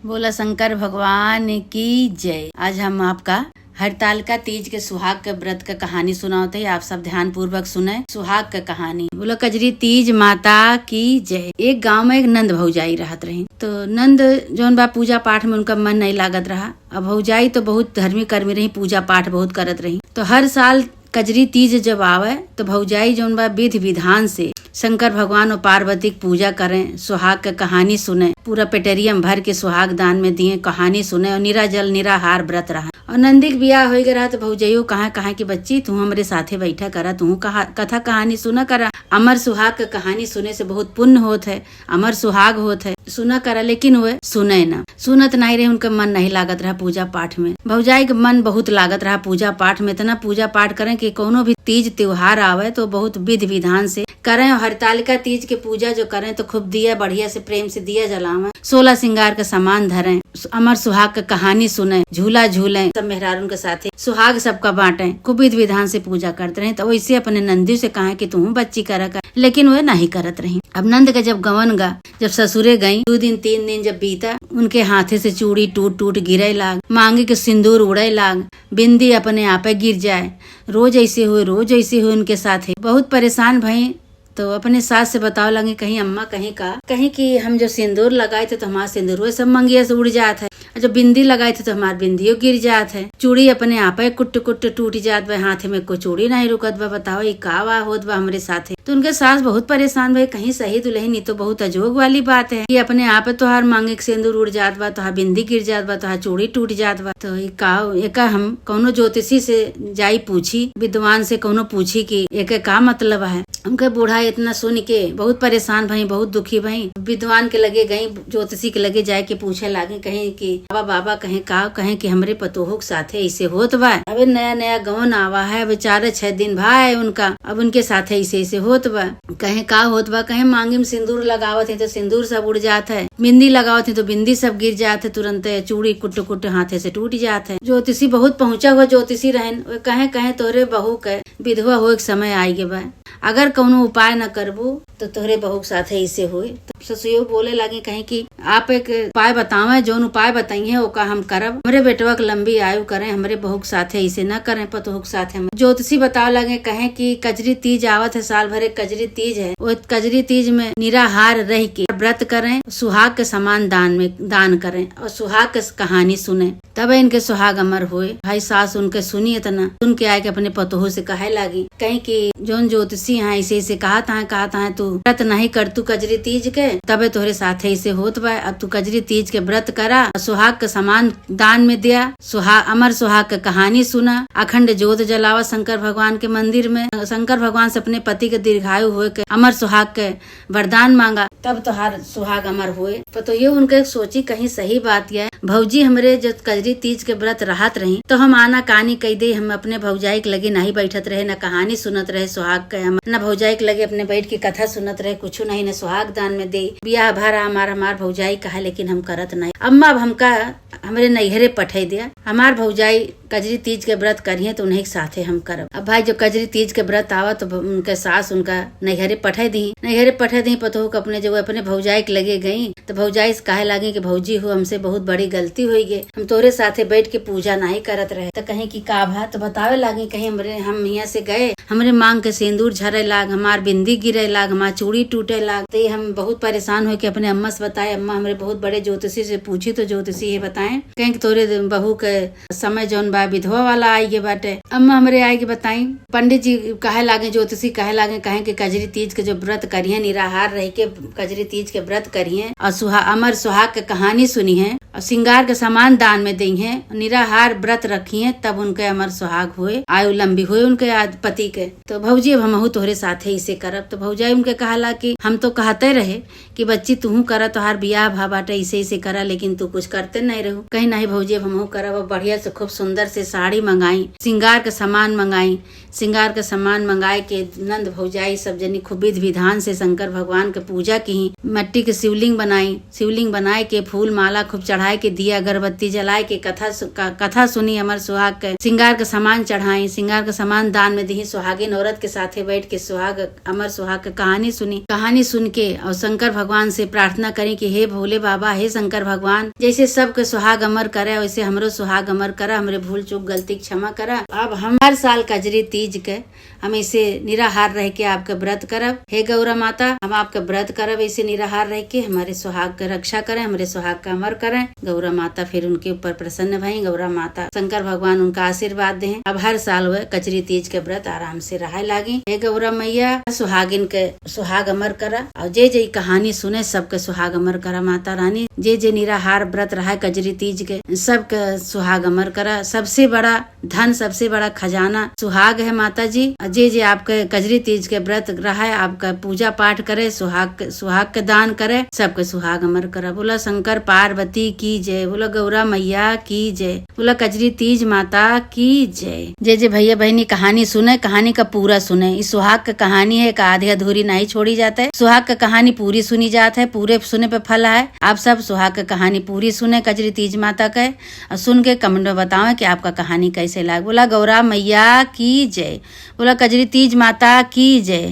बोला शंकर भगवान की जय। आज हम आपका हरतालिका तीज के सुहाग के व्रत का कहानी सुनाते हैं। आप सब ध्यान पूर्वक सुने। सुहाग का कहानी बोला कजरी तीज माता की जय। एक गांव में एक नंद भौजाई रहत रही। तो नंद जौन बा पूजा पाठ में उनका मन नहीं लागत रहा। अब भौजाई तो बहुत धर्मी कर्मी रही, पूजा पाठ बहुत करत रही। तो हर साल कजरी तीज जब आवे तो भौजाई जौन बा विधि विधान से शंकर भगवान और पार्वती की पूजा करें, सुहाग का कहानी सुने, पूरा पेटेरियम भर के सुहाग दान में दिए, कहानी सुने और निरा जल निराहार व्रत रहा। और नंदी के बियाह हो गया तो भौजाइयो कहा की बच्ची तू हमरे साथे बैठा करा, तू कथा कहानी सुना करा। अमर सुहाग का कहानी सुने से बहुत पुण्य होत है, अमर सुहाग होत है, सुना करा। लेकिन वे सुने ना, सुनत नहीं रहे, उनका मन नहीं लागत रहा पूजा पाठ में। भौजाई का मन बहुत लागत रहा पूजा पाठ में। इतना पूजा पाठ करें कि कोनो भी तीज त्योहार आवे तो बहुत विधि विधान से करें। हरतालिका तीज के पूजा जो करें तो खूब दिया बढ़िया से प्रेम से दिया जलावे, 16 श्रृंगार का सामान धरें, अमर सुहाग का कहानी सुने, झूला झूलें, सब मेहरारून के साथ सुहाग सबका बांटे, खूब विधि विधान से पूजा करते रहे। तो वैसे अपने नंदी से कहा कि तू बच्ची करा कर, लेकिन वह नहीं करत रही। अब नंद का जब गवन गा, जब ससुरे गई, 2 दिन 3 दिन जब बीता, उनके हाथे से चूड़ी टूट टूट गिरे लाग, मांगे के सिंदूर उड़े लाग, बिंदी अपने आप गिर जाए। रोज ऐसे हुए उनके साथ। बहुत परेशान भई। तो अपने सास से बताओ लगे, कहीं अम्मा कहीं कि हम जो सिंदूर लगाए थे तो हमारा सिंदूर वो सब मंगिया से उड़ जात है, जो बिंदी लगाए थे तो हमार बिंदियों गिर जात है, चूड़ी अपने आप कुट कुट टूट जात बा, हाथ में कोई चूड़ी नहीं रुकत बा। बताओ ये का वा होत बा हमरे साथे। तो उनके सास बहुत परेशान भाई, कहीं सही दुल्हन नहीं तो बहुत अजोग वाली बात है कि अपने आप तोहार मांगे के सिंदूर उड़ जात बा, तोहार बिंदी गिर जात बा, तोहार चूड़ी टूट जात बा। तो एक हम कौनो ज्योतिषी से जाई पूछी, विद्वान से कौनो पूछी कि एक का मतलब है। उनके बूढ़ा इतना सुन के बहुत परेशान भई, बहुत दुखी भई। विद्वान के लगे गई, ज्योतिषी के लगे जाए के पूछे लागे, कहीं कि बाबा कहें कि हमरे पतोहू के साथे ऐसे होत बा। अबे नया गवन आवा है, बेचारे 6 दिन भाई उनका, अब उनके साथे ऐसे होत बा। कहें का होत बा, कहें मांगी में सिंदूर लगावत है तो सिंदूर सब उड़ जात है, बिंदी लगावत है तो बिंदी सब गिर जात है, तुरंत चूड़ी कुट कुट हाथे से टूट जात है। ज्योतिषी बहुत पहुंचा हुआ ज्योतिषी रहन, कहें तोरे बहू के विधवा हो समय आई गे बा, अगर कौनो उपाय न करबू तो तोहरे बहू के साथ ऐसे हुए। तो ससुर बोले लगे, कहीं कि आप एक उपाय बतावे, जौन उपाय बताई है ओका हम करब, हमरे बेटवा के लंबी आयु करें, हमरे बहू के साथ ऐसे न करें, पतोहू के साथ। ज्योतिषी बतावे लगे, कहें कि कजरी तीज आवत है, साल भरे कजरी तीज है, वो कजरी तीज में निराहार रह के व्रत करें, सुहाग के समान दान करें और सुहाग के कहानी सुने, तब इनके सुहाग अमर हुए। भाई सास उनके सुनी, इतना सुन के आए के अपने पतोहू से कहे लगी, कहीं कि जौन ज्योतिषी है ऐसे कहा था तू व्रत नहीं कर तू कजरी तीज के, तबे तोहरे साथे ऐसे होत बा। अब तू कजरी तीज के व्रत करा, सुहाग के समान दान में दिया, अमर सुहाग के कहानी सुना, अखंड ज्योत जलावा शंकर भगवान के मंदिर में, शंकर भगवान से अपने पति के दीर्घायु हुए के अमर सुहाग के वरदान मांगा, तब तोहार सुहाग अमर हुए। तो ये उनके सोची कहीं सही बात यह भौजी हमरे जब कजरी तीज के व्रत रहत रही तो हम आना कानी कही दे, हम अपने भौजाई के लगे नहीं बैठत रहे, न कहानी सुनत रहे सुहाग के, न भौजाई के लगे अपने बैठ के कथा सुनत रहे, कुछ नहीं, न सुहाग दान में दे बियाह भरा हमार भौजाई कहा, लेकिन हम करत नहीं। अम्मा अब हमका हमरे नैहरे पठे दिया, हमार भौजाई कजरी तीज के व्रत करिए तो उन्हीं के साथे हम करब। अब भाई जब कजरी तीज के व्रत आवा तो उनके सास उनका नैहरे पठे दी पतोहू को अपने, जब अपने भौजाई के लगे गई तो भौजाई से कहे लगी कि भौजी हो हमसे बहुत बड़ी गलती हुई गे, हम तोरे साथे बैठ के पूजा नहीं करत रहे। तो कहीं की का भा, तो बतावे लगी, कहीं हम यहाँ से गए, हमरे मांग के सिंदूर झरे लाग, हमार बिंदी गिरे लाग, हमार चूड़ी टूटे लाग। तो हम बहुत परेशान हो के अपने अम्मा से बताए, अम्मा हमरे बहुत बड़े ज्योतिषी से पूछी तो ज्योतिषी ये बताए कहीं तोरे बहू के समय जौन बा विधवा वाला आई गे बाटे। अम्मा हमरे आई के बताई, पंडित जी कहे लागे, ज्योतिषी कहे लागे, कहें कि कजरी तीज के जो व्रत करिए, निराहार रह के कजरी तीज के व्रत करिए और अमर सुहाग के कहानी सुनी है और श्रृंगार के सामान दान में दी है, निराहार व्रत रखिए, तब उनके अमर सुहाग हुए, आयु लंबी हुए उनके पति के। तो भौजी अब हमहू तोहरे साथे इसे करब। तो भौजाई उनके कहला कि हम तो कहते रहे कि बच्ची तू करा, तोहार बियाह भा बाटे ऐसे करा, लेकिन तू कुछ करते नहीं रहू। कहीं नहीं भौजी अब हमहू करब। बढ़िया से खूब सुंदर से साड़ी मंगाई, श्रृंगार के सामान मंगाई, श्रृंगार के सामान मंगाए के नंद भौजाई सब जनी खूब विधि विधान से शंकर भगवान के पूजा की, मट्टी के शिवलिंग बनाए के फूल माला खूब चढ़ाए के दिया अगरबत्ती जलाए के कथा सुनी, अमर सुहाग के श्रृंगार का सामान चढ़ाई, श्रृंगार का सामान दान में दी, सुहागिन औरत के साथे बैठ के अमर सुहाग की कहानी सुनी। कहानी सुन के और शंकर भगवान से प्रार्थना करी कि हे भोले बाबा, हे शंकर भगवान, जैसे सबके सुहाग अमर करे वैसे हमरो सुहाग अमर करा, हमरे भूल चूक गलती क्षमा करा। अब हम हर साल कजरी तीज के हम ऐसे निराहार रह के आपका व्रत करब। हे गौरा माता, हम आपका व्रत करब ऐसे निराहार रह के, हमारे सुहाग का रक्षा करें, हमारे सुहाग का अमर करें। गौरा माता फिर उनके ऊपर प्रसन्न भई। गौरा माता शंकर भगवान उनका आशीर्वाद दें। अब हर साल वह कजरी तीज के व्रत आराम से रहे लागी। हे गौरा मैया, सुहागिन के सुहाग अमर करा और जे जे कहानी सुने सबके सुहाग अमर करा। माता रानी जे जे निराहार व्रत रहा कजरी तीज के सबके सुहाग अमर करा। सबसे बड़ा धन, सबसे बड़ा खजाना सुहाग है माता जी। जे जे आपके कजरी तीज के व्रत रहा आपका पूजा पाठ करे, सुहाग के दान करे, सबके सुहाग अमर करा। बोला शंकर पार्वती की जय, बोला गौरा मैया की जय, बोला कजरी तीज माता की जय। जे जे भैया बहनी कहानी सुने, कहानी का पूरा सुने। इस सुहाग का कहानी है, आधी अधूरी नहीं छोड़ी जाता है। सुहाग का कहानी पूरी सुनी जाता है, पूरे सुने पे फल है। आप सब सुहाग का कहानी पूरी सुने कजरी तीज माता के, और सुन के कमेंट में बताओ कि आपका कहानी कैसे लगा। बोला गौरा मैया की जय, बोला कजरी तीज माता की जय।